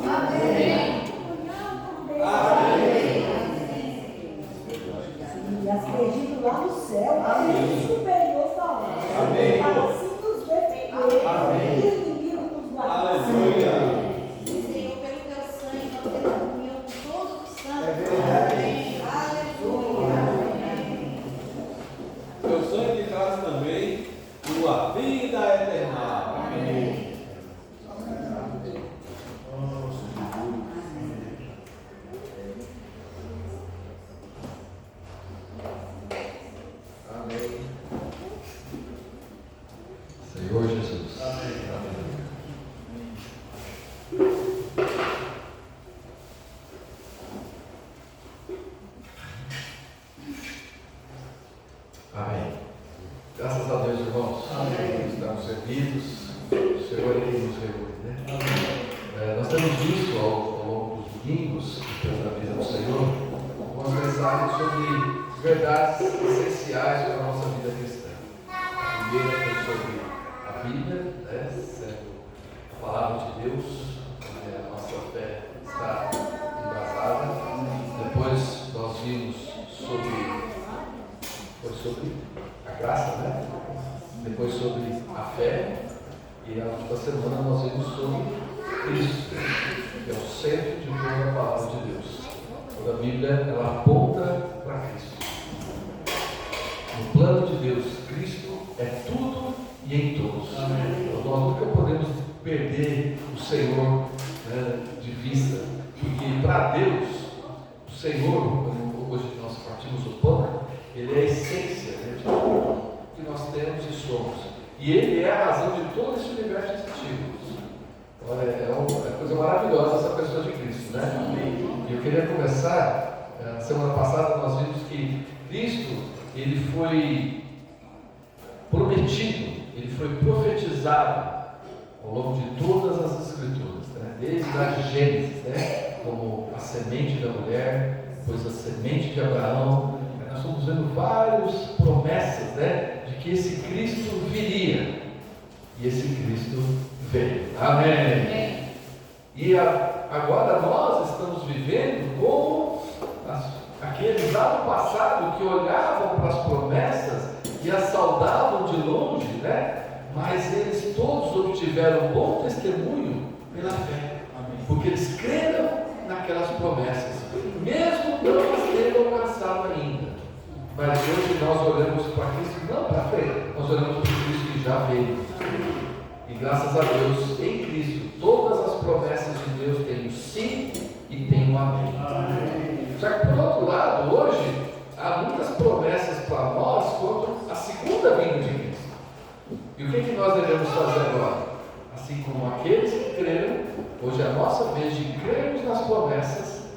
Amém. E aspergido lá no céu, amém, superior falando. Amém. Para assim nos defender. Amém. E o inimigo nos guardar. Aleluia. Senhor, pelo teu sangue, nós temos comunhão com todos os santos. É verdade. Aleluia. Amém. Teu sangue traz também tua vida eterna. Amém. Amém. Senhor Jesus. Amém. Graças a Deus, irmãos. Amém. Estamos servidos. O Senhor é quem nos reúne, né? Nós temos visto ao longo dos domingos, pela vida do Senhor, algumas mensagens sobre verdades essenciais para a nossa vida cristã. A primeira foi sobre a Bíblia, né? Sendo a palavra de Deus, onde a nossa fé está embasada. Depois nós vimos sobre a graça, né? Depois sobre a fé. E na última semana nós vimos sobre Cristo, que é o centro de toda a palavra de Deus. Toda a Bíblia ela aponta para Cristo. No plano de Deus, Cristo é tudo e em todos. Então, nós nunca podemos perder o Senhor, né, de vista, porque para Deus, o Senhor, como hoje nós partimos o pão, Ele é a essência, né, de tudo que nós temos e somos. E Ele é a razão de todo esse universo existivo. Olha, é uma coisa maravilhosa essa pessoa de Cristo, né? E eu queria começar, semana passada nós vimos que Cristo, Ele foi prometido, Ele foi profetizado ao longo de todas as Escrituras, né? Desde a Gênesis, né? Como a semente da mulher, depois a semente de Abraão. Nós estamos vendo várias promessas, né, de que esse Cristo viria. E esse Cristo veio. Amém. E agora nós estamos vivendo como aqueles lá no passado que olhavam para as promessas e as saudavam de longe, né? Mas eles todos obtiveram bom testemunho pela fé. Amém. Porque eles creram naquelas promessas, mesmo não as terem alcançado ainda. Mas hoje nós olhamos para Cristo não para frente, nós olhamos para Cristo que já veio. E graças a Deus, em Cristo, todas as promessas de Deus têm o sim e têm o amém. Só que por outro lado, hoje, há muitas promessas para nós quanto à segunda vinda de Cristo. E o que nós devemos fazer agora? Assim como aqueles que creram, hoje é a nossa vez de crermos nas promessas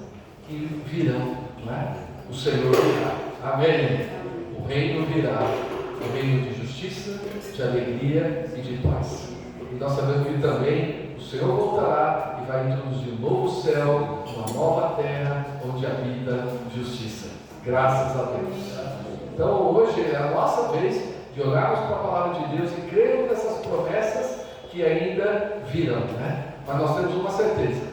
que virão, não é? O Senhor virá. Amém. O reino virá, o reino de justiça, de alegria e de paz. E nós sabemos que também o Senhor voltará e vai introduzir um novo céu, uma nova terra, onde habita justiça. Graças a Deus. Então hoje é a nossa vez de olharmos para a palavra de Deus e crermos nessas promessas que ainda virão, né? Mas nós temos uma certeza: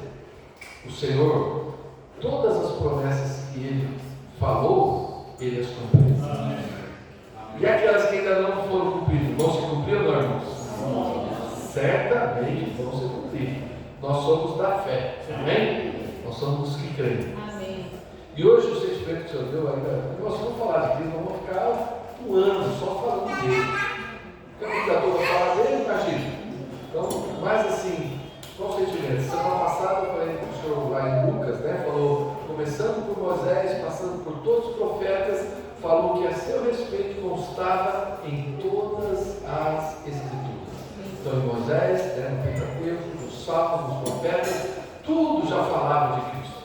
o Senhor, todas as promessas que Ele falou, Ele as cumpriu. E aquelas que ainda não foram cumpridas, vão se cumprir ou não, irmãos? Certamente vão se cumprir. Nós somos da fé, amém? Nós somos os que creem. Amém. E hoje o sentimento que o Senhor deu ainda, nós vamos falar de Cristo, nós vamos ficar um ano só falando dele. Porque a vida toda fala dele, imagina. Então, mas assim, qual o sentimento? Semana passada eu falei com o senhor lá em Lucas, né? Falou, começando por Moisés, passando por todos os profetas, falou que a seu respeito constava em todas as Escrituras. Então, em Moisés, né, no Pentateuco, nos Salmos, nos profetas, tudo já falava de Cristo.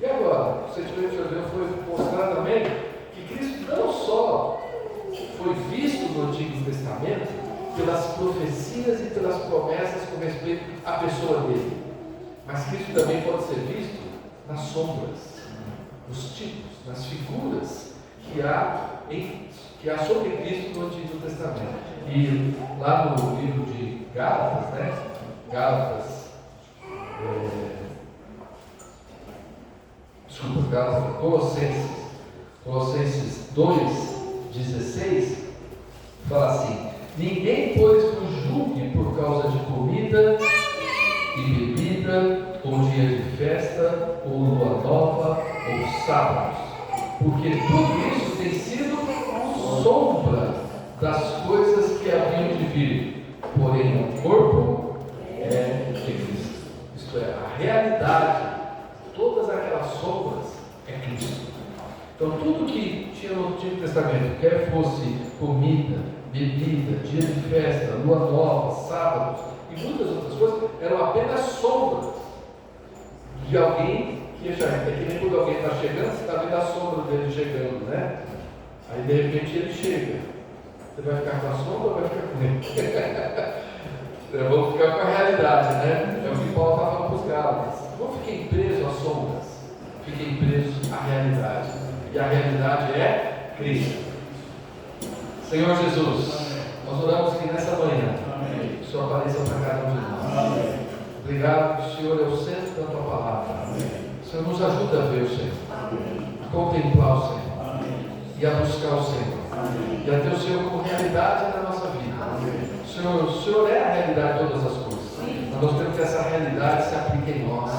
E agora, o sentimento que Deus foi mostrar também que Cristo não só foi visto no Antigo Testamento pelas profecias e pelas promessas com respeito à pessoa dele, mas Cristo também pode ser visto nas sombras, nos tipos, nas figuras que há sobre Cristo no Antigo Testamento. E lá no livro de Gálatas, né? Gálatas Colossenses 2:16, fala assim: ninguém, pois, vos julgue por causa de comida e bebida, ou dia de festa, ou lua nova, ou sábados, porque tudo isso tem sido sombra das coisas que haviam de vir, porém o corpo é de Cristo. Isto é, a realidade, todas aquelas sombras é Cristo. Então tudo que tinha no Antigo Testamento, quer fosse comida, bebida, dia de festa, lua nova, sábados e muitas outras coisas, eram apenas sombras de alguém que ia chegar. É que nem quando alguém está chegando, você está vendo a sombra dele chegando, né? Aí de repente ele chega. Você vai ficar com a sombra ou vai ficar com ele? Vamos ficar com a realidade, né? É o que Paulo está falando para os Gálatas. Não fiquem presos às sombras, fiquem presos à realidade. E a realidade é Cristo. Senhor Jesus, nós oramos que nessa manhã o Senhor apareça para cada um de nós. Obrigado que o Senhor é o centro da tua palavra. O Senhor nos ajuda a ver o Senhor, a contemplar o Senhor e a buscar o Senhor e a ter o Senhor como realidade na nossa vida. O Senhor é a realidade de todas as coisas. Mas nós temos que essa realidade se aplique em nós,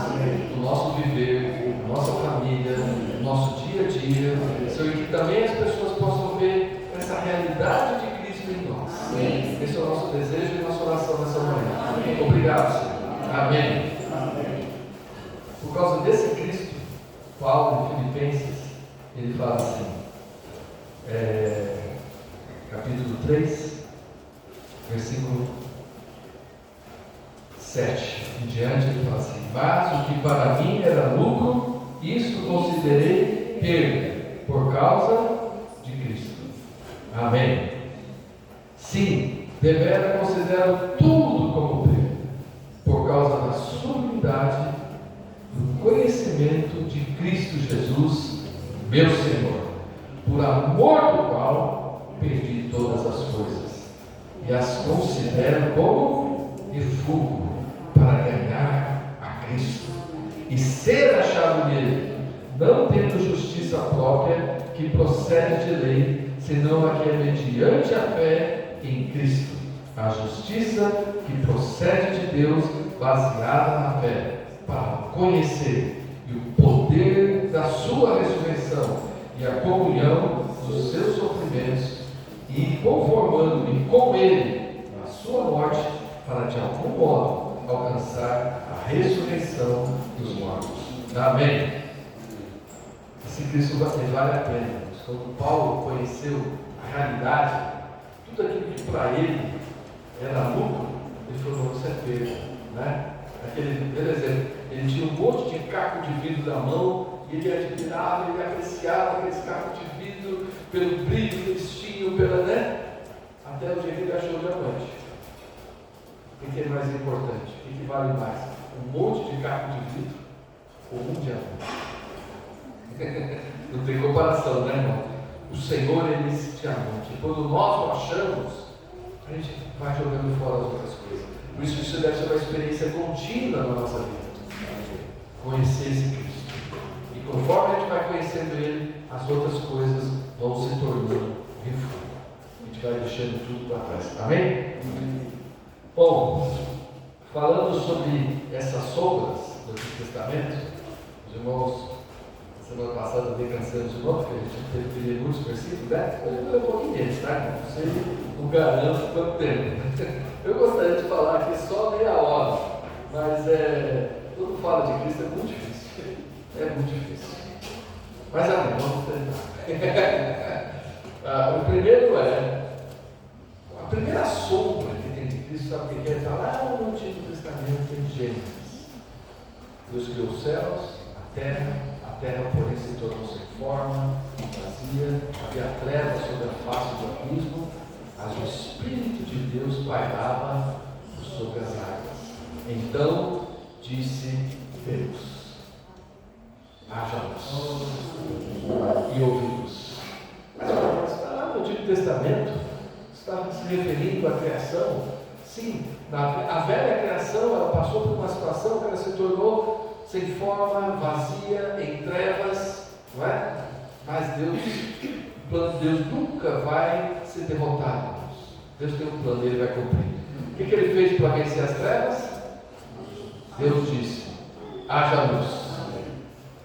no nosso viver, na nossa família, no nosso dia a dia, Senhor, e que também as pessoas possam ver essa realidade de Cristo em nós. Esse é o nosso desejo e nossa oração nessa manhã. Obrigado, Senhor. Amém. Por causa desse Cristo, Paulo em Filipenses, ele fala assim, capítulo 3, versículo 7 em diante, ele fala assim: mas o que para mim era lucro, isso considerei perda por causa de Cristo. Amém. Sim, devera considero tudo como perda por causa da sublimidade do conhecimento de Cristo Jesus, meu Senhor, por amor do qual perdi todas as coisas e as considero como refúgio para ganhar a Cristo e ser achado nele, não tendo justiça própria que procede de lei, senão a que é mediante a fé em Cristo, a justiça que procede de Deus, baseada na fé, para conhecer e o poder da sua ressurreição e a comunhão dos seus sofrimentos, e conformando-me com ele na sua morte, para de algum modo alcançar a ressurreição dos mortos. Amém. Esse Cristo vale a pena. Quando Paulo conheceu a realidade, tudo aquilo que para ele era lucro, ele falou: não, isso é perda, né? Beleza, ele tinha um monte de caco de vidro na mão, e ele admirava, ele apreciava aqueles cacos de vidro pelo brilho que eles tinham, né? Até o dia que ele achou o diamante. O que é mais importante? O que vale mais? Um monte de caco de vidro ou um diamante? Não tem comparação, né, irmão? O Senhor é esse diamante. E quando nós o achamos, a gente vai jogando fora as outras coisas. Por isso isso deve ser uma experiência contínua na nossa vida. Conhecer esse Cristo. E conforme a gente vai conhecendo Ele, as outras coisas vão se tornando refúgio. A gente vai deixando tudo para trás. Amém? Bom, falando sobre essas sombras do Antigo Testamento, os irmãos, semana passada eu cansamos de novo, porque a gente teve que ler muitos versículos, né? Eu vou um pouquinho deles, tá? Não sei, não garanto quanto tempo. Eu gostaria de falar aqui só meia hora, mas quando fala de Cristo é muito difícil. É muito difícil. Mas amém, vamos tentar. O primeiro a primeira sombra que tem de Cristo, sabe o que é? Está lá no Antigo Testamento, em Gênesis. Deus criou os céus, a terra, porém, se tornou sem forma, vazia, havia trevas sobre a face do abismo, mas o Espírito de Deus pairava sobre as águas. Então disse Deus: haja luz, e ouvi luz. Mas está lá no Antigo Testamento, está se referindo à criação. Sim, a velha criação, ela passou por uma situação que ela se tornou sem forma, vazia, em trevas, não é? Mas Deus, o plano de Deus nunca vai ser derrotado. Deus tem um plano, Ele vai cumprir. O que Ele fez para vencer as trevas? Deus disse: haja luz.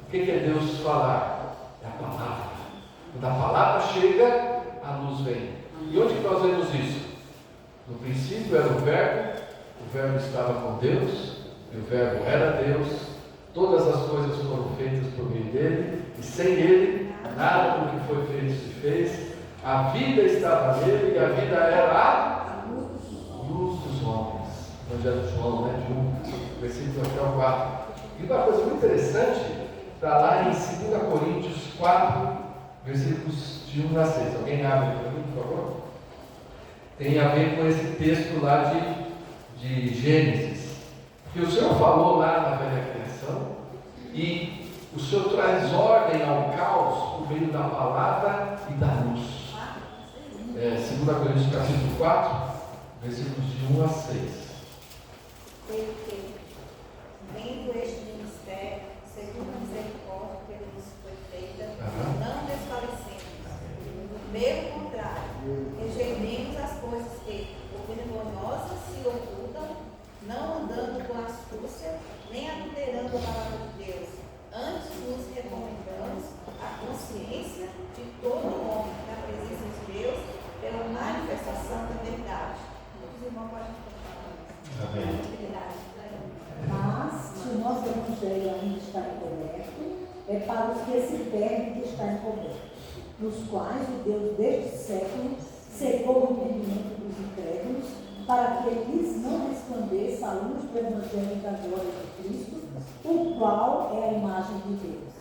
O que é Deus falar? É a palavra. Quando a palavra chega, a luz vem. E onde que nós vemos isso? No princípio era o Verbo estava com Deus, e o Verbo era Deus, todas as coisas foram feitas por meio dele, e sem ele, nada do que foi feito se fez. A vida estava nele, e a vida era a luz dos homens. Evangelho de João, né? De 1, versículo até o 4. E uma coisa muito interessante, está lá em 2 Coríntios 4, versículos de 1 a 6. Alguém abre para mim, por favor? Tem a ver com esse texto lá de Gênesis. Que o Senhor falou lá na velha criação, e o Senhor traz ordem ao caos por meio da palavra e da luz. 2 Coríntios capítulo 4, versículos de 1 a 6. Porque, vendo este ministério, segundo a misericórdia que nos foi feita, não desfalecemos. Pelo contrário, rejeitemos as coisas que, por vergonhosas, se ocultam, não andando com astúcia, nem adulterando a palavra de Deus. Antes nos recomendamos a consciência de todo homem na presença de Deus pela manifestação da verdade. Os irmãos podem falar. Amém. Mas, se o nosso evangelho ainda está encoberto, é para os que se perdem que está encoberto, nos quais o Deus deste século cegou o entendimento dos incrédulos, para que lhes não resplandeça a luz do evangelho da glória de Cristo, o qual é a imagem de Deus.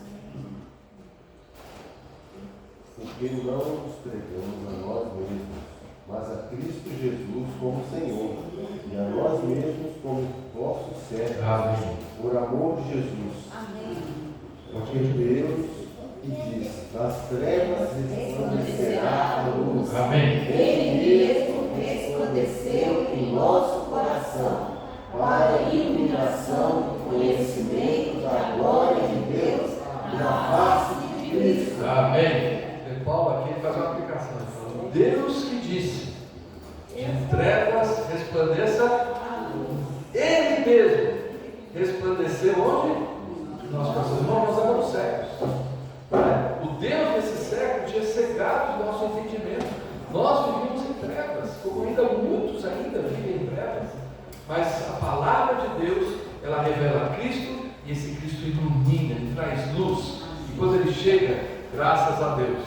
Porque não nos pregamos a nós mesmos, mas a Cristo Jesus como Senhor, e a nós mesmos como vossos servos, Amém. por amor de Jesus. Amém. Porque Deus que diz: nas trevas resplandecerá a luz. Amém. Ele mesmo resplandeceu em nosso coração, para a iluminação do conhecimento da glória de Deus na face de Cristo. Amém. E Paulo aqui faz uma aplicação. Ele fala: Deus que disse: de trevas resplandeça, Ele mesmo resplandeceu onde? Nós passamos, nós éramos cegos. O Deus desse século tinha cegado o nosso entendimento. Nós vivíamos em trevas, como ainda muitos ainda vivem em trevas. Mas a palavra de Deus, ela revela Cristo, e esse Cristo ilumina, ele traz luz. E quando ele chega, graças a Deus,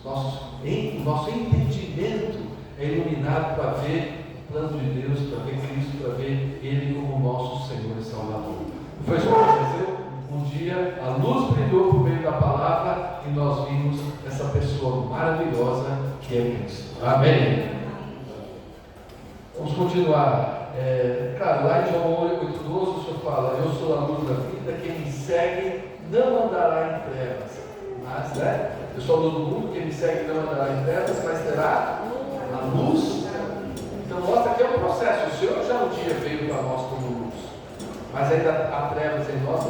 o nosso entendimento é iluminado para ver o plano de Deus, para ver Cristo, para ver Ele como nosso Senhor e Salvador. Não foi isso que aconteceu? Um dia a luz brilhou por meio da palavra e nós vimos essa pessoa maravilhosa que é Cristo. Amém? Vamos continuar. Claro, lá em João 8,12 o Senhor fala: eu sou a luz da vida, quem me segue não andará em trevas. Mas, eu sou a luz do mundo, quem me segue não andará em trevas, mas terá a luz. Então mostra que é um processo. O Senhor já um dia veio para nós como luz, mas ainda há trevas em nós,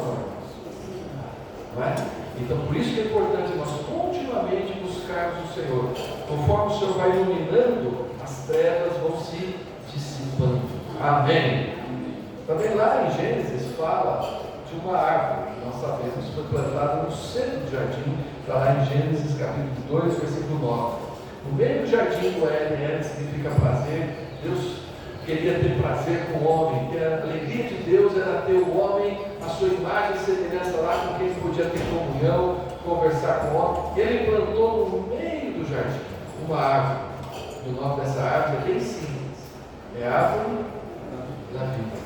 não é? Então por isso que é importante nós continuamente buscarmos o Senhor. Conforme o Senhor vai iluminando, as trevas vão se dissipando. Amém. Também lá em Gênesis fala de uma árvore que nós sabemos foi plantada no centro do jardim. Está lá em Gênesis capítulo 2, versículo 9. No meio do jardim, o Éden significa prazer. Deus queria ter prazer com o homem, que a alegria de Deus era ter o homem, a sua imagem e semelhança lá, com quem ele podia ter comunhão, conversar com o homem. E ele plantou no meio do jardim uma árvore. O nome dessa árvore é bem simples: é a árvore da vida.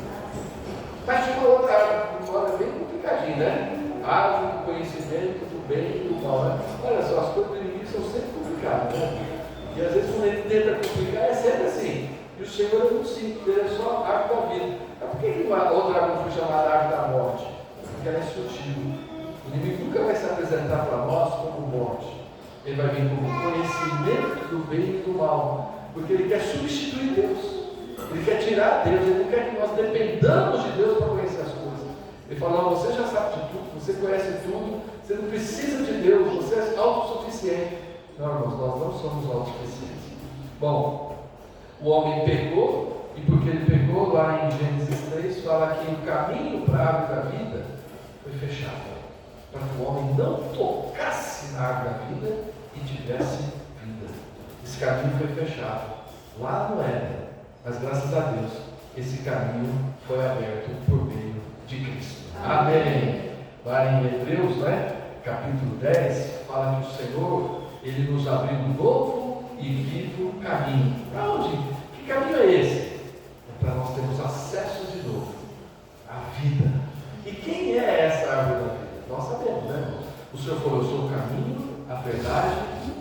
Mas tinha uma outra árvore, uma árvore bem complicadinha, né? Árvore do conhecimento do bem e do mal. Né? Olha só, as coisas do inimigo são sempre complicadas, né? E às vezes quando ele tenta complicar, é sempre assim. E o Senhor é muito simples, ele é só a árvore da vida. Mas por que a outra árvore foi chamada árvore da morte? Porque ela é sutil. O inimigo nunca vai se apresentar para nós como morte. Ele vai vir como conhecimento do bem e do mal. Porque ele quer substituir Deus. Ele quer tirar Deus. Ele não quer que nós dependamos de Deus para conhecer as coisas. Ele fala: não, você já sabe de tudo, você conhece tudo, Você não precisa de Deus, você é autossuficiente. Não, irmãos, nós não somos autossuficientes. Bom, o homem pecou, e porque ele pecou, lá em Gênesis 3, fala que o caminho para a árvore da vida foi fechado, para que o homem não tocasse na árvore da vida e tivesse vida. Esse caminho foi fechado lá no Éden, mas graças a Deus, esse caminho foi aberto por meio de Cristo. Amém. Lá em Hebreus, capítulo 10, fala que o Senhor, Ele nos abriu um novo e vivo caminho. Para onde? Que caminho é esse? É para nós termos acesso de novo à vida. E quem é essa árvore da vida? Nós sabemos, irmãos? O Senhor falou: eu sou o caminho, a verdade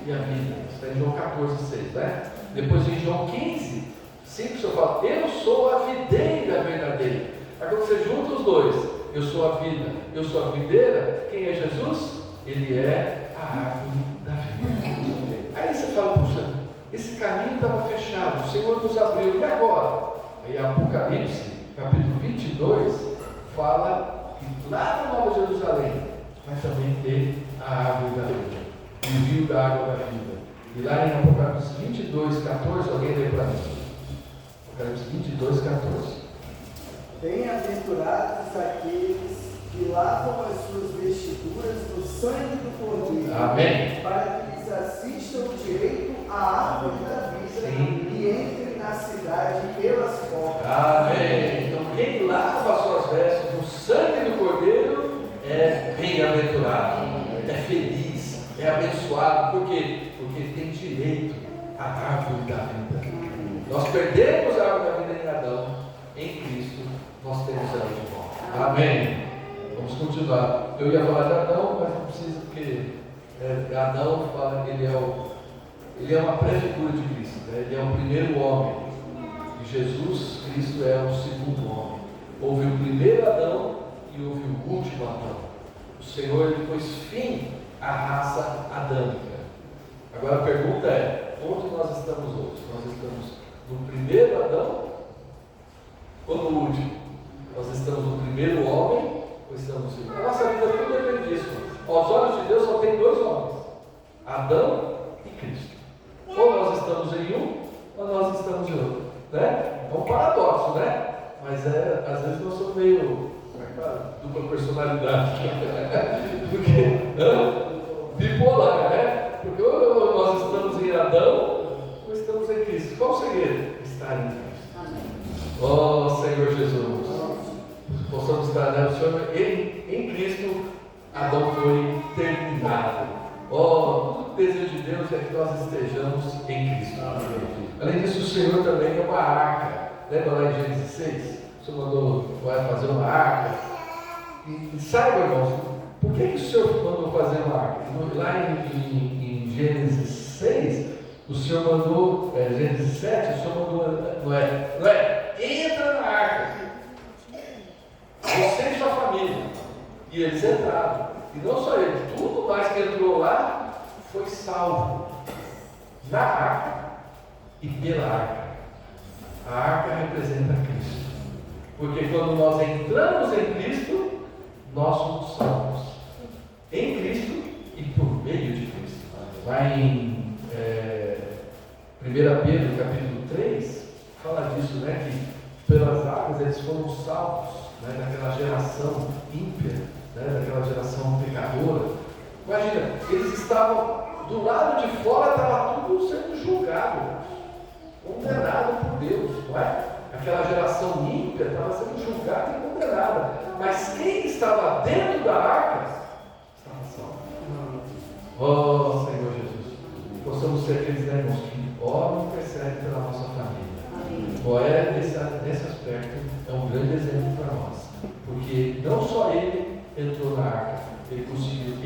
e a vida. Isso está em João 14:6, Depois em João 15:5, o Senhor fala: eu sou a videira verdadeira. Aí quando você junta os dois, eu sou a vida, eu sou a videira, quem é Jesus? Ele é a árvore da vida. Aí você fala: puxa, esse caminho estava fechado, o Senhor nos abriu, e agora? Aí Apocalipse, capítulo 22, fala que lá na Nova Jerusalém vai também ter a árvore da vida, o rio da água da vida. E lá em Apocalipse 22:14, alguém lê para mim? Apocalipse 22:14. Bem-aventurados aqueles que lavam as suas vestiduras no sangue do Cordeiro, Amém. para que lhes assistam o direito à árvore da vida. Sim. E entrem na cidade pelas portas. Amém. Então quem lava as suas vestes no sangue do Cordeiro é bem-aventurado, é feliz, é abençoado. Por quê? Porque tem direito à árvore da vida. Nós perdemos a árvore da vida em Adão, em Cristo nós temos ela de volta. Amém. Vamos continuar. Eu ia falar de Adão, mas não precisa, porque Adão fala que ele é uma pré-figura de Cristo, ele é o primeiro homem, e Jesus Cristo é o segundo homem. Houve o primeiro Adão e houve o último Adão. O Senhor, ele pôs fim à raça adâmica. Agora a pergunta é: onde nós estamos hoje? Nós estamos no primeiro Adão ou no último? Nós estamos no primeiro homem ou estamos no segundo? A nossa vida tudo depende disso. Aos olhos de Deus só tem dois homens: Adão e Cristo. Ou nós estamos em um, ou nós estamos em outro. É um paradoxo, Mas às vezes nós somos meio dupla personalidade. Porque, bipolar, Porque ou nós estamos em Adão, ou estamos em Cristo. Qual o segredo? Estar em Cristo. Oh Senhor Jesus, possamos estar o Senhor em Cristo. Adão foi terminado. O desejo de Deus é que nós estejamos em Cristo. Além disso, o Senhor também é uma arca. Lembra lá em Gênesis 6? O Senhor vai fazer uma arca. E saiba, irmãos, por que o Senhor mandou fazer uma arca? Lá em Gênesis 6, o Senhor mandou, Gênesis 7, o Senhor mandou Noé, entra na arca, você e sua família. E eles entraram. E não só ele, tudo mais que entrou lá foi salvo na arca e pela arca. A arca representa Cristo, porque quando nós entramos em Cristo, nós somos salvos em Cristo e por meio de Cristo. Lá em 1 Pedro capítulo 3 fala disso, que pelas águas eles foram salvos, daquela geração ímpia, daquela geração pecadora. Imagina, eles estavam do lado de fora, estava tudo sendo julgado, condenado por Deus, Aquela geração ímpia estava sendo julgada e condenada, mas quem estava dentro da arca estava salvo. Oh Senhor Jesus, possamos ser aqueles irmãos que oram e intercedem pela nossa família. Noé, nesse aspecto, é um grande exemplo para nós, porque não só ele entrou na arca, ele conseguiu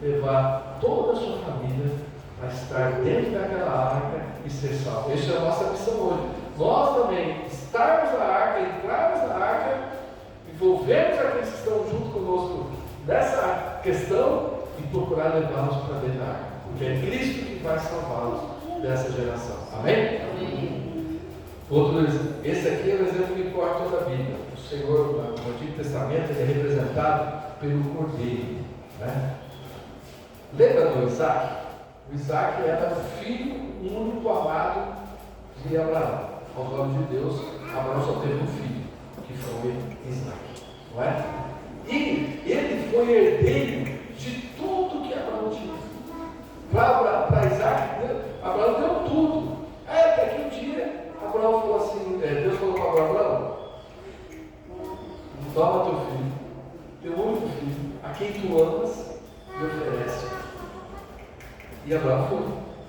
levar toda a sua família a estar dentro daquela arca e ser salvo. Essa é a nossa missão hoje. Nós também estarmos na arca, entrarmos na arca, envolvermos aqueles que estão junto conosco nessa questão e procurar levá-los para dentro da arca, porque é Cristo que vai salvá-los dessa geração. Amém? Outro exemplo, esse aqui é o exemplo que importa toda a vida. O Senhor, no Antigo Testamento, ele é representado pelo Cordeiro, Lembra do Isaac? O Isaac era o filho único amado de Abraão. Aos olhos de Deus, Abraão só teve um filho, que foi Isaac. Não é? E ele foi herdeiro de tudo que Abraão tinha. Para Isaac, Abraão deu tudo. Até que um dia, Abraão falou assim, Deus falou para Abraão: toma teu filho, teu único filho, a quem tu amas, e oferece. E Abraão foi,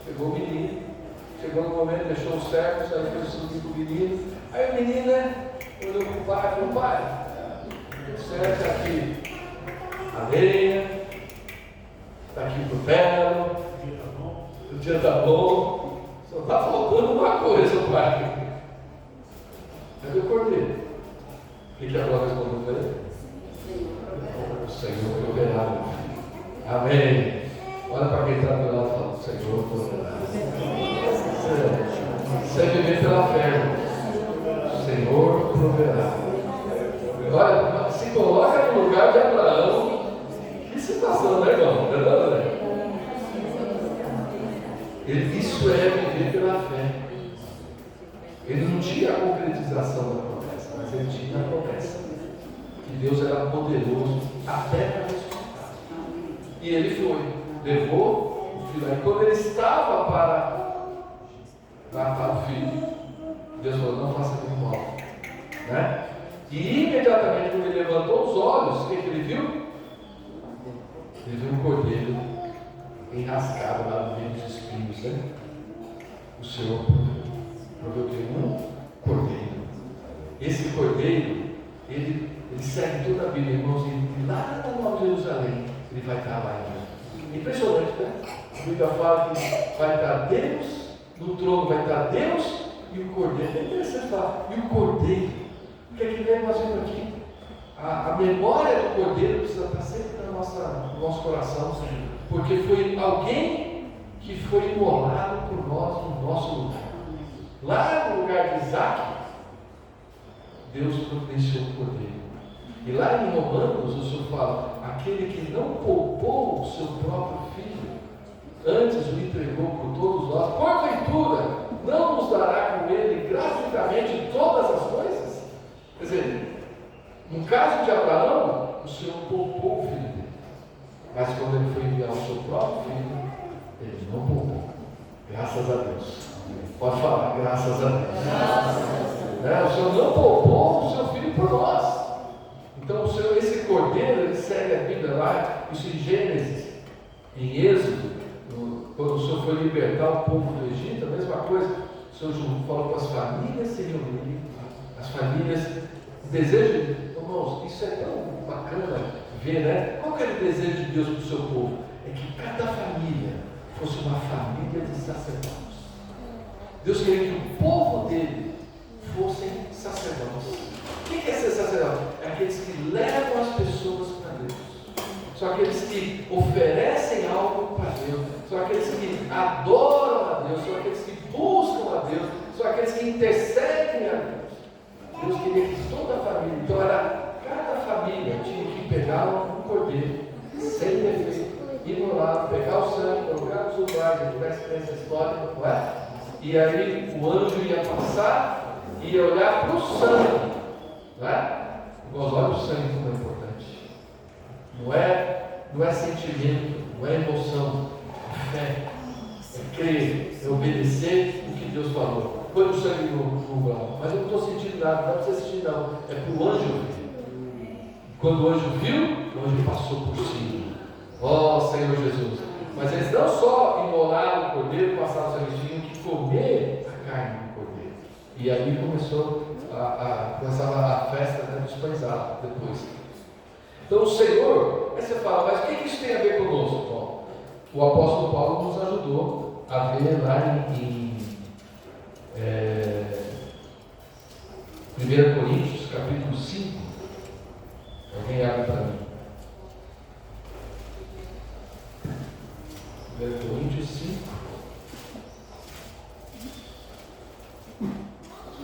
pegou o menino, chegou no momento, deixou os servos, aí fez subir para o menino. Aí o menino, olhou para o pai e falou: pai, o certo está aqui a lenha, está aqui o cutelo, o dia está bom, só está faltando uma coisa, pai. Cadê o cordeiro? O que Abraão respondeu para ele? O Senhor proverá, meu filho. Amém. Olha para quem está do lado e fala: o Senhor proverá. Você viver pela fé. O Senhor proverá. Olha, se coloca no lugar de Abraão. Que situação, né, irmão? Isso é viver pela fé. Ele não tinha a concretização da promessa, mas ele tinha a promessa que Deus era poderoso até para ressuscitar. E ele foi, levou o filho. Aí quando ele estava para matar o filho, Deus falou: não faça nenhum mal, né? E imediatamente quando ele levantou os olhos, o que ele viu? Ele viu um cordeiro enrascado lá no meio dos espinhos, né? O Senhor proveu que um cordeiro. Esse cordeiro, ele segue toda a Bíblia, irmãos, e lá na Nova Jerusalém, ele vai estar lá ainda. Impressionante, né? A Bíblia fala que vai estar Deus, no trono vai estar Deus e o cordeiro. É interessante falar, e o cordeiro. O que é que nós vemos aqui? A memória do cordeiro precisa estar sempre no nosso coração, porque foi alguém que foi imolado por nós no nosso lugar. Lá no lugar de Isaac, Deus providenciou o cordeiro. E lá em Romanos, o Senhor fala: aquele que não poupou o seu próprio filho, antes o entregou por todos nós, porventura não nos dará com ele gratuitamente todas as coisas? Quer dizer, no caso de Abraão, o Senhor poupou o filho dele, mas quando ele foi enviar o seu próprio filho, ele não poupou. Graças a Deus. Pode falar: graças a Deus. O Senhor não poupou o seu filho por nós. Então, esse cordeiro, ele segue a Bíblia lá, isso em Gênesis, em Êxodo, quando o Senhor foi libertar o povo do Egito, a mesma coisa. O Senhor falou para as famílias se reunirem, as famílias, o desejo, irmãos, isso é tão bacana ver, né? Qual que era o desejo de Deus para o seu povo? É que cada família fosse uma família de sacerdotes. Deus queria que o povo dele fossem sacerdotes. O que é ser sacerdote? É aqueles que levam as pessoas para Deus. São aqueles que oferecem algo para Deus. São aqueles que adoram a Deus. São aqueles que buscam a Deus. São aqueles que intercedem a Deus. Deus queria que toda a família, então cada família tinha que pegar um cordeiro, sem defeito, imolar, pegar o sangue, colocar nos lugares, a gente vai essa história, não é? E aí o anjo ia passar e ia olhar para o sangue, não é? Nós olhamos o sangue como é importante. Não é sentimento, não é emoção, é fé, é crer, é obedecer o que Deus falou. Põe o sangue no lugar, mas eu não estou sentindo nada, não precisa sentir não, é para o anjo ver. Quando o anjo viu, o anjo passou por cima. Ó Senhor Jesus! Mas eles não só imolaram o cordeiro, passaram o sangue, tinham que comer a carne do cordeiro. E aí começava a festa, né, dos pães depois. Então o Senhor, aí você fala, mas o que isso tem a ver conosco? Bom, o apóstolo Paulo nos ajudou a ver lá em 1 Coríntios, capítulo 5. Alguém abre para mim. 1 Coríntios 5,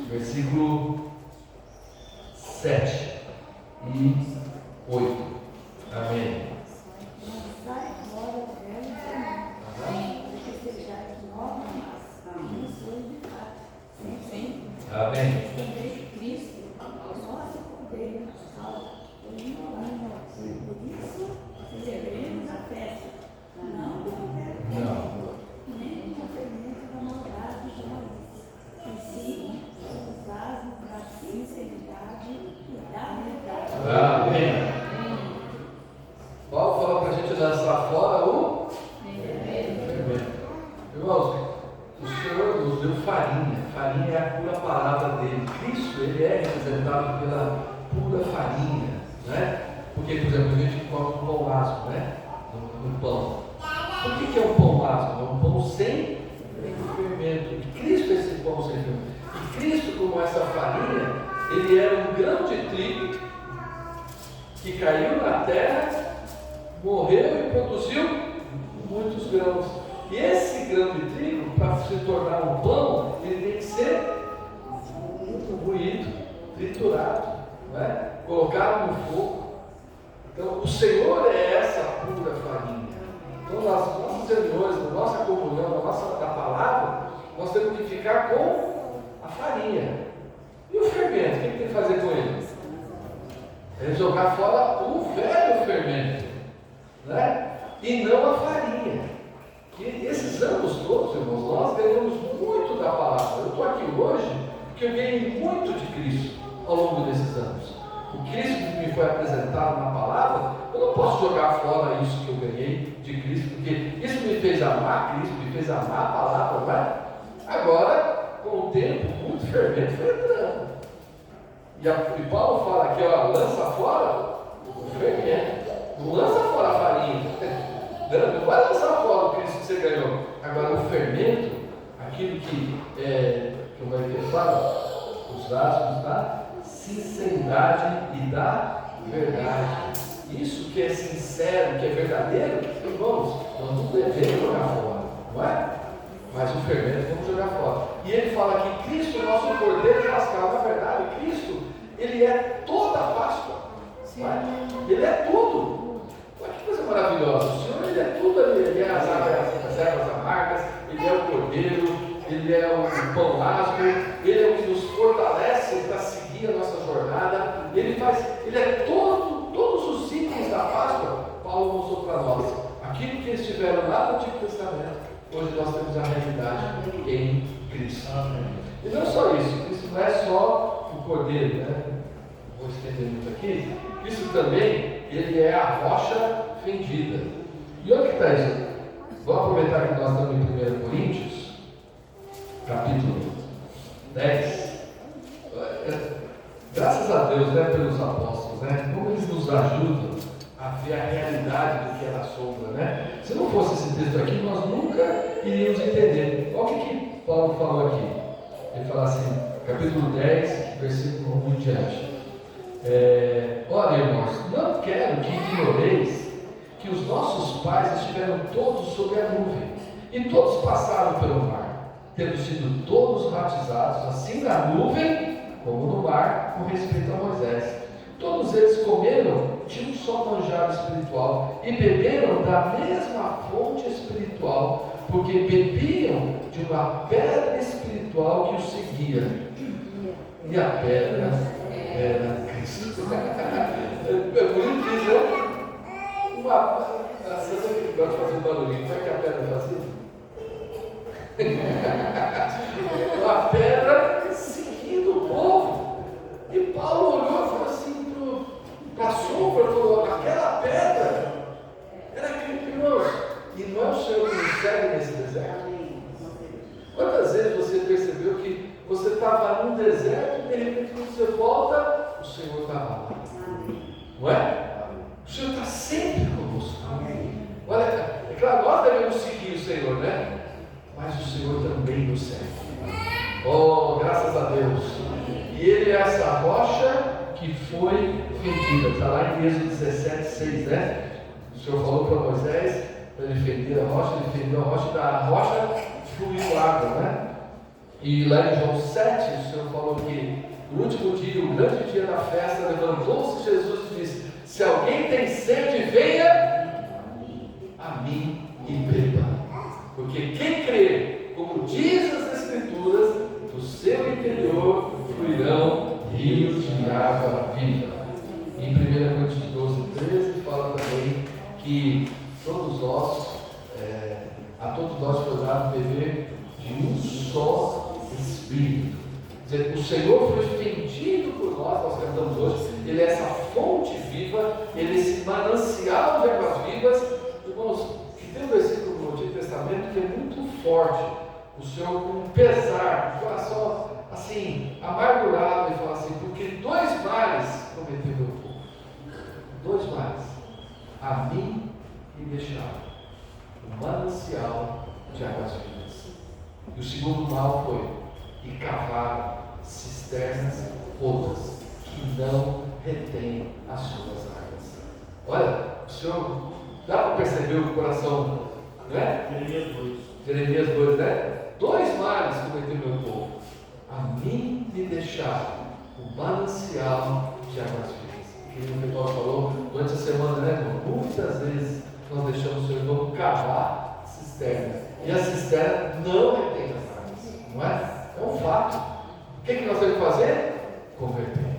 versículo 7 e 8. Amém. representado pela pura farinha, né? Porque, por exemplo, a gente come um pão asmo, né? No pão. Por que é um pão asmo? É um pão sem fermento. E Cristo é esse pão sem fermento. E Cristo, como essa farinha, ele era um grão de trigo que caiu na terra, morreu e produziu muitos grãos. E esse grão de trigo, para se tornar um pão, ele tem que ser moído, triturado, né? Colocado no fogo. Então, o Senhor é essa pura farinha. Então, nas nossas reuniões, na nossa comunhão, na palavra, nós temos que ficar com a farinha. E o fermento, o que tem que fazer com ele? É jogar fora o velho fermento, né? E não a farinha. E esses anos todos, irmãos, nós ganhamos muito da palavra. Eu estou aqui hoje porque eu ganhei muito de Cristo ao longo desses anos. O Cristo que me foi apresentado na palavra, eu não posso jogar fora isso que eu ganhei de Cristo, porque isso me fez amar Cristo, me fez amar a palavra, não é? Agora, com o tempo, muito fermento foi entrando. E Paulo fala aqui, ó, lança fora o fermento, não lança fora a farinha, não vai lançar fora o Cristo que você ganhou. Agora, o fermento, aquilo que como é que ele fala? Os asmos da sinceridade e da verdade. Isso que é sincero, que é verdadeiro, irmãos, nós não devemos jogar fora, não é? Mas o fermento vamos jogar fora. E ele fala que Cristo, nosso Cordeiro Pascal, na verdade, Cristo, ele é toda a Páscoa. Não é? Ele é tudo. Olha que coisa maravilhosa. O Senhor, ele é tudo ali. Ele é as ervas amargas, ele é o Cordeiro, ele é o pão asmo, ele é o que nos fortalece para seguir a nossa jornada. Ele é todos os itens da Páscoa. Paulo mostrou para nós. Aquilo que eles tiveram lá no Antigo Testamento, hoje nós temos a realidade em Cristo. E não só isso, Cristo não é só o Cordeiro, né? Vou estender muito aqui. Cristo também, ele é a rocha fendida. E onde que está isso? Vamos aproveitar que nós estamos em 1 Coríntios, capítulo 10. Graças a Deus, né, pelos apóstolos, né? Como eles nos ajudam a ver a realidade do que é na sombra, né? Se não fosse esse texto aqui, nós nunca iríamos entender. Olha o que Paulo falou aqui. Ele fala assim, capítulo 10, versículo 1 em diante. Olha, irmãos, não quero que ignoreis que os nossos pais estiveram todos sob a nuvem, e todos passaram pelo mar, tendo sido todos batizados, assim na nuvem como no mar, com respeito a Moisés. Todos eles comeram de um só manjar espiritual e beberam da mesma fonte espiritual, porque bebiam de uma pedra espiritual que os seguia. E a pedra era Cristo. Por isso diz, né? Você sabe que gosta de fazer barulhinho, como é que a pedra fazia? Uma pedra seguindo o povo. E Paulo olhou e falou assim para a sombra, falou, aquela pedra era criminosa. E não é o Senhor que nos segue nesse deserto? Quantas vezes você percebeu que você estava num deserto e de repente quando você volta, o Senhor estava lá? Não é? O Senhor está sempre conosco. Olha, é claro, nós devemos seguir o Senhor, né? Mas o Senhor também nos segue. Oh, graças a Deus. E Ele é essa rocha que foi fendida. Está lá em Êxodo 17, 6, né? O Senhor falou para Moisés, para ele fender a rocha, ele fendeu a rocha, da rocha fluiu água, né? E lá em João 7, o Senhor falou que no último dia, o grande dia da festa, levantou-se Jesus e disse: se alguém tem sede, venha a mim e beba. Porque quem crê, como diz as Escrituras, do seu interior fluirão rios de água viva. Em 1 Coríntios 12, 13, fala também que todos nós, a todos nós foi dado beber de um só Espírito. Quer dizer, o Senhor foi fendido por nós cantamos hoje. Ele é essa fonte viva, ele é esse manancial de águas vivas. Irmãos, que tem um versículo no Antigo Testamento que é muito forte. O Senhor, com pesar, no coração, assim, amargurado, e fala assim: porque 2 males cometeu meu povo. 2 males. A mim me deixaram o manancial de águas vivas. E o segundo mal foi: e cavaram cisternas rotas que não retêm as suas águas. Olha, o Senhor, dá para perceber o coração, né? Jeremias 2, né? 2 males cometeu meu povo. A mim me deixaram o manancial de águas vivas. O que o Paulo falou durante a semana, né, irmão? Muitas vezes nós deixamos o Senhor cavar cisternas. E a cisterna não retém as águas. Não é? É um fato. O que nós temos que fazer? Converter.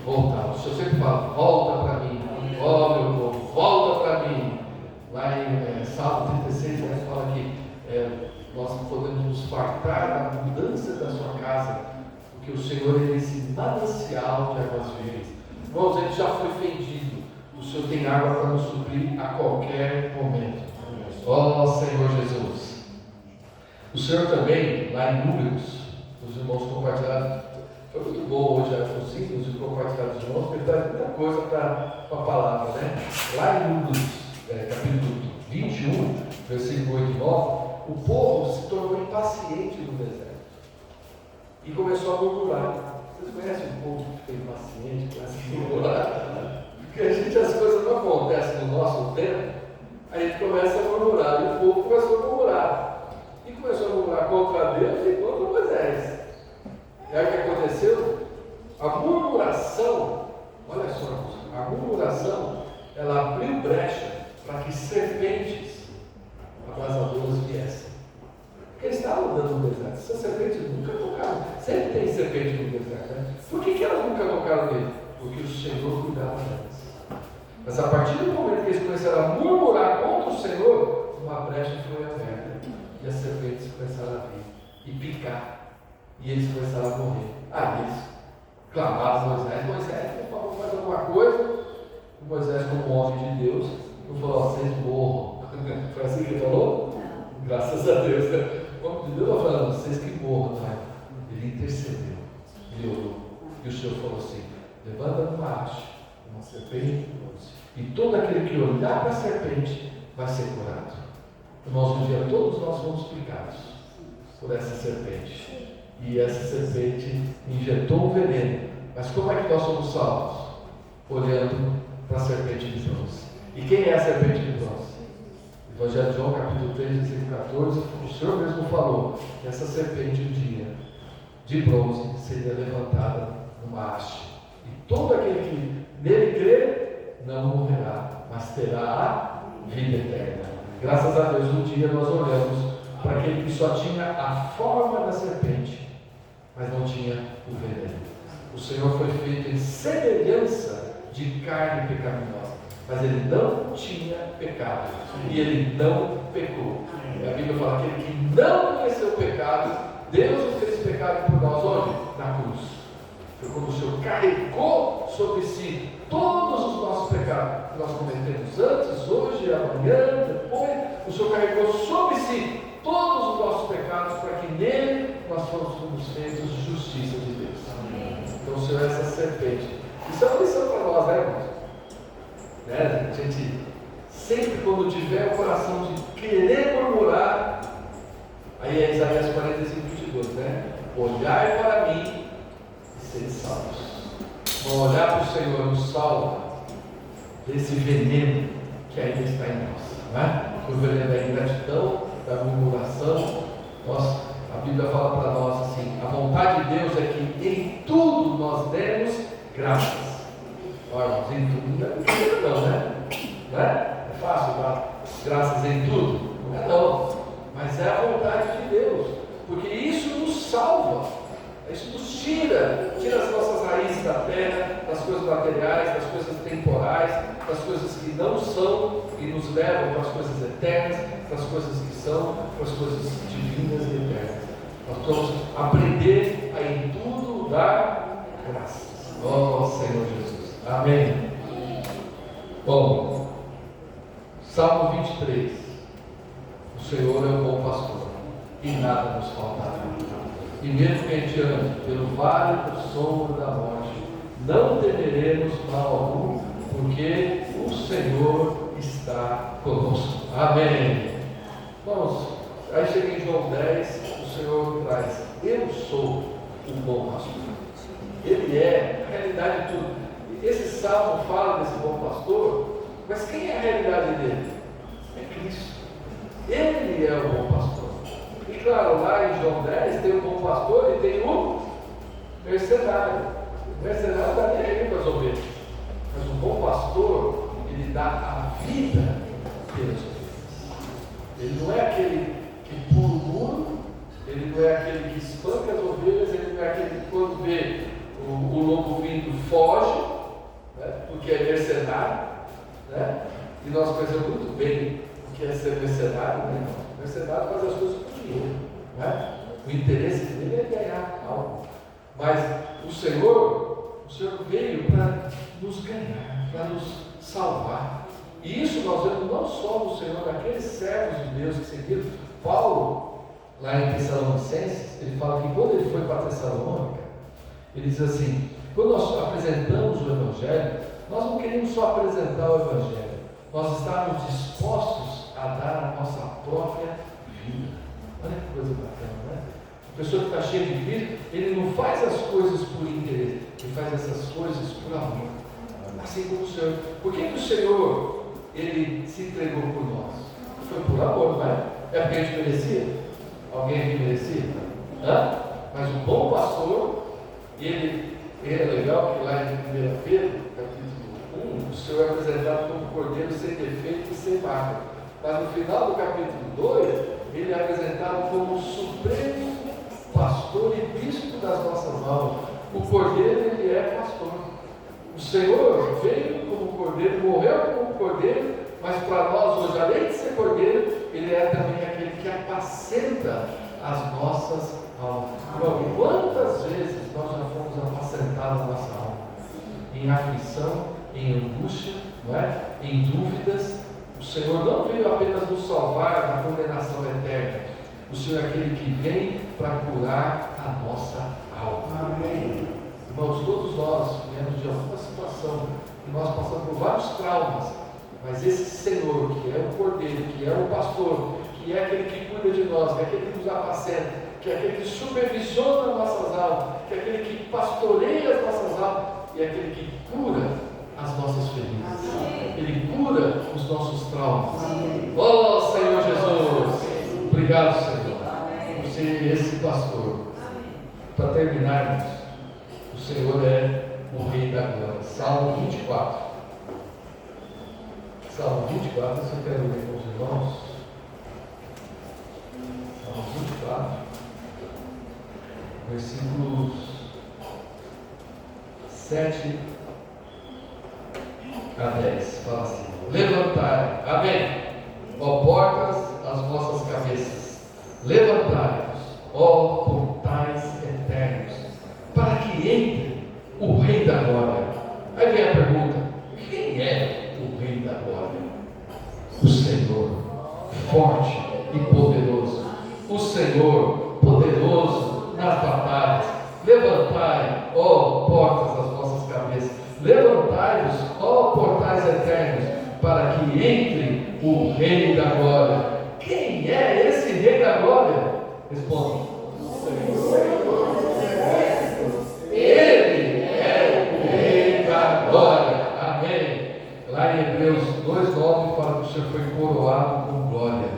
Voltar. O Senhor sempre fala: volta para mim. Ó meu povo, volta para mim. Lá em Salmo 36, né, fala que nós podemos nos fartar da abundância da sua casa, porque o Senhor é esse manancial de águas vivas. Irmãos, ele já foi fendido. O Senhor tem água para nos suprir a qualquer momento. Ó Senhor Jesus. O Senhor também, lá em Números, os irmãos compartilharam. Foi muito bom hoje os símbolos de compartilhar dos irmãos, porque traz muita coisa para a palavra, né? Lá em Números, capítulo 21, versículo 8 e 9, o povo se tornou impaciente no deserto e começou a murmurar. Vocês conhecem o povo que fica impaciente, começa a murmurar? Porque as coisas não acontecem no nosso tempo, a gente começa a murmurar, e o povo começou a murmurar. E começou a murmurar contra Deus e contra Moisés. E aí o que aconteceu? A murmuração, olha só, a murmuração, ela abriu brecha para que serpentes abrasadoras viessem. Porque eles estavam andando no deserto. Essas serpentes nunca tocaram. Sempre tem serpente no deserto, né? Por que elas nunca tocaram nele? Porque o Senhor cuidava delas. Mas a partir do momento que eles começaram a murmurar contra o Senhor, uma brecha foi aberta. E as serpentes começaram a vir e picar. E eles começaram a morrer. Eles clamaram a Moisés. Moisés, por favor, faz alguma coisa. O Moisés, como homem de Deus, não falou: vocês morram. Foi assim que ele falou? Não. Graças a Deus. O homem de Deus está falando: vocês que morram. Tá? Ele intercedeu. Ele orou. E o Senhor falou assim: levanta uma haste, uma serpente, e todo aquele que olhar para a serpente vai ser curado. Irmãos, um dia todos nós fomos picados por essa serpente. E essa serpente injetou um veneno. Mas como é que nós somos salvos? Olhando para a serpente de bronze. E quem é a serpente de bronze? Evangelho de João, capítulo 3, versículo 14, o Senhor mesmo falou que essa serpente um dia de bronze seria levantada numa haste. E todo aquele que nele crer não morrerá, mas terá a vida eterna. Graças a Deus, um dia nós olhamos para aquele que só tinha a forma da serpente, mas não tinha o veneno. O Senhor foi feito em semelhança de carne pecaminosa, mas ele não tinha pecado e ele não pecou. A Bíblia fala que aquele que não conheceu o pecado, Deus o fez pecado por nós. Onde? Na cruz. Foi quando o Senhor carregou sobre si todos os nossos pecados que nós cometemos antes, hoje, amanhã, depois. O Senhor carregou sobre si todos os nossos pecados, para que nele nós fomos feitos justiça de Deus. Então o Senhor é essa serpente. Isso é uma lição para nós, né, irmãos? A gente sempre, quando tiver o coração de querer murmurar, aí é Isaías 45, 22, né? Olhai para mim e sede salvos. Vamos olhar para o Senhor, nos salva desse veneno que ainda está em nós, não é? O veneno da ingratidão, da murmuração. A Bíblia fala para nós assim: a vontade de Deus é que em tudo nós demos graças. Olha, em tudo não, né? Não é? É fácil dar graças em tudo? Não é não. Mas é a vontade de Deus, porque isso nos salva, isso nos tira as nossas raízes da terra, das coisas materiais, das coisas temporais, das coisas que não são e nos levam para as coisas eternas, para as coisas que são, para as coisas divinas e eternas. Nós vamos aprender a em tudo dar graças. Oh Senhor Jesus. Amém. Bom, Salmo 23. O Senhor é o bom pastor e nada nos faltará. e mesmo que a gente ande pelo vale da sombra da morte, não temeremos mal algum, porque o Senhor está conosco. Amém. Vamos, aí chega em João 10, o Senhor traz: eu sou o bom pastor. Ele é a realidade de tudo. Esse salmo fala desse bom pastor, mas quem é a realidade dele? É Cristo. Ele é o bom pastor. E claro, lá em João 10 tem o bom pastor e tem o mercenário. O mercenário está nem aí para as ovelhas. Mas o bom pastor, ele dá a vida pelas ovelhas. Ele não é aquele que pula o muro, ele não é aquele que espanca as ovelhas, ele não é aquele que quando vê o lobo vindo foge, né, porque é mercenário, né? E nós conhecemos muito bem o que é ser mercenário, né? O mercenário faz as coisas por dinheiro, né? O interesse dele é ganhar algo. Mas o Senhor veio para nos ganhar, para nos salvar. E isso nós vemos não só no Senhor, naqueles servos de Deus que seguiram. Paulo, lá em Tessalonicenses, ele fala que quando ele foi para Tessalônica, ele diz assim: quando nós apresentamos o Evangelho, nós não queremos só apresentar o Evangelho, nós estávamos dispostos a dar a nossa própria vida. Olha que coisa bacana, né? A pessoa que está cheia de Cristo, ele não faz as coisas por interesse, ele faz essas coisas por amor. Assim como o Senhor. Por que o Senhor, ele se entregou por nós? Foi por amor, não é? É porque a gente merecia? Alguém aqui merecia? Hã? Mas o bom pastor, ele é legal que lá em 1 Pedro, capítulo 1, o Senhor é apresentado como cordeiro sem defeito e sem marca. Mas no final do capítulo 2, ele é apresentado como o supremo pastor e bispo das nossas almas. O cordeiro, ele é pastor. O Senhor veio como cordeiro, morreu como cordeiro, mas para nós hoje, além de ser cordeiro, ele é também aquele que apacenta as nossas almas. Então, quantas vezes nós já fomos apacentados a nossa alma? Em aflição, em angústia, não é? Em dúvidas. O Senhor não veio apenas nos salvar da condenação eterna. O Senhor é aquele que vem para curar a nossa alma. Amém. Irmãos, todos nós viemos de alguma situação e nós passamos por vários traumas, mas esse Senhor, que é o cordeiro, que é o pastor, que é aquele que cuida de nós, que é aquele que nos apacenta, que é aquele que supervisiona nossas almas, que é aquele que pastoreia as nossas almas e é aquele que cura as nossas feridas. Ele cura os nossos traumas. Oh, Senhor Jesus! Obrigado, Senhor, por ser esse pastor. Para terminarmos, o Senhor é o Rei da Glória. Salmo 24. Salmo 24, isso eu quero ler com os irmãos. Salmo 24, versículos 7 a 10. Fala assim: levantai, amém, ó portas, as vossas cabeças, levantai-vos, ó portais eternos, para que entre o Rei da Glória. Aí vem a pergunta: quem é o Rei da Glória? O Senhor, forte e poderoso, o Senhor, poderoso nas batalhas. Levantai, ó portas, as vossas cabeças, levantai-vos, ó portais eternos, para que entre o Rei da Glória. Quem é esse Rei da Glória? Responda. Ele é o Rei da Glória. Amém. Lá em Hebreus 2:9 fala que o Senhor foi coroado com glória.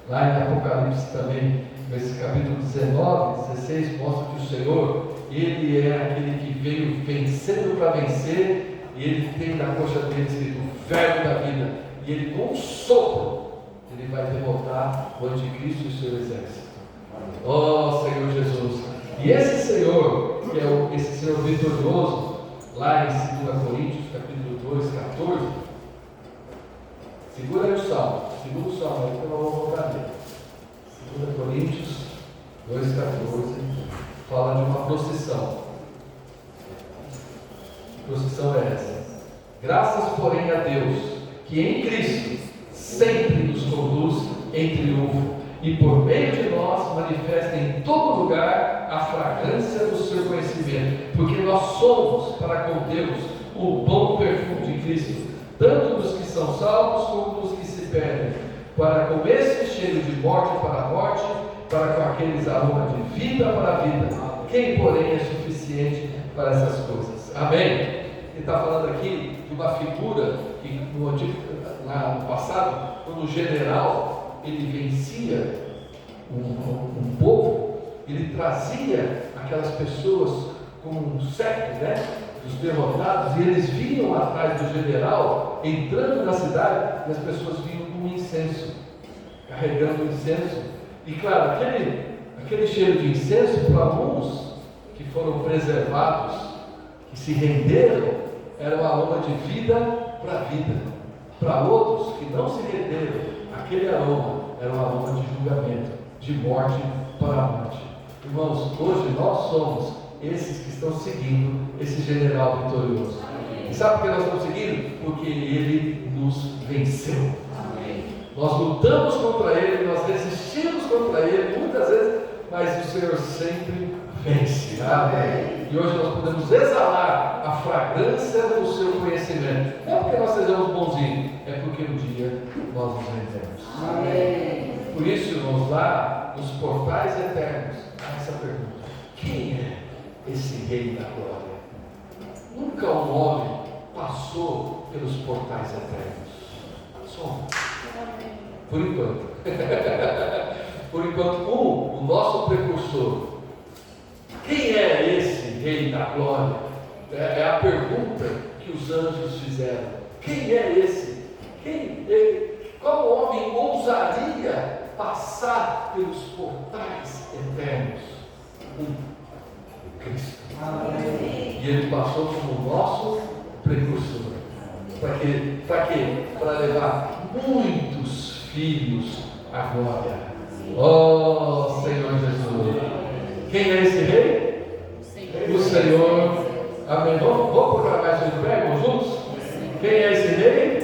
Lá em Apocalipse também, nesse capítulo 19, 16, mostra que o Senhor, ele é aquele que veio vencendo para vencer, e ele tem na coxa dele escrito o verbo da vida, e ele com um sopro, ele vai derrotar o anticristo e o seu exército. Oh, Senhor Jesus! E esse Senhor, que é esse Senhor vitorioso, lá em 2 Coríntios, capítulo 2, 14, segura aí o salmo, segura o salmo, aí que eu vou voltar nele. 2 Coríntios 2, 14, fala de uma procissão. Que procissão é essa? Graças, porém, a Deus, que em Cristo sempre nos conduz em triunfo, e por meio de nós manifesta em todo lugar a fragrância do seu conhecimento, porque nós somos para com Deus o bom perfume de Cristo, tanto dos que são salvos como dos que se perdem, para com esse cheiro de morte para a morte, para com aqueles aroma de vida para a vida. Quem, porém, é suficiente para essas coisas? Amém? Ele está falando aqui de uma figura que no passado, quando o general ele vencia um povo, ele trazia aquelas pessoas como um séquito, né, dos derrotados, e eles vinham atrás do general, entrando na cidade, e as pessoas vinham com incenso, carregando incenso. E claro, aquele cheiro de incenso, para alguns que foram preservados, que se renderam, era um aroma de vida para vida. Para outros que não se renderam, aquele aroma era um aroma de julgamento, de morte para a morte. Irmãos, hoje nós somos esses que estão seguindo esse general vitorioso. E sabe por que nós estamos seguindo? Porque ele nos venceu. Nós lutamos contra ele, nós resistimos contra ele muitas vezes, mas o Senhor sempre vence. Amém. E hoje nós podemos exalar a fragrância do seu conhecimento. Não é porque nós sejamos bonzinhos, é porque um dia nós nos rendemos. Amém. Por isso, irmãos, lá nos portais eternos, há essa pergunta: quem é esse Rei da Glória? Nunca um homem passou pelos portais eternos. Somos. Por enquanto. Por enquanto, o nosso precursor. Quem é esse Rei da Glória? É a pergunta que os anjos fizeram. Quem é esse? Qual homem ousaria passar pelos portais eternos? O Cristo. Amém. E ele passou como nosso precursor. Para quê? Para levar muitos filhos à glória. Oh, Senhor Jesus. Quem é esse rei? O Senhor. Amém. Vamos proclamar isso de pé, juntos? Quem é esse rei?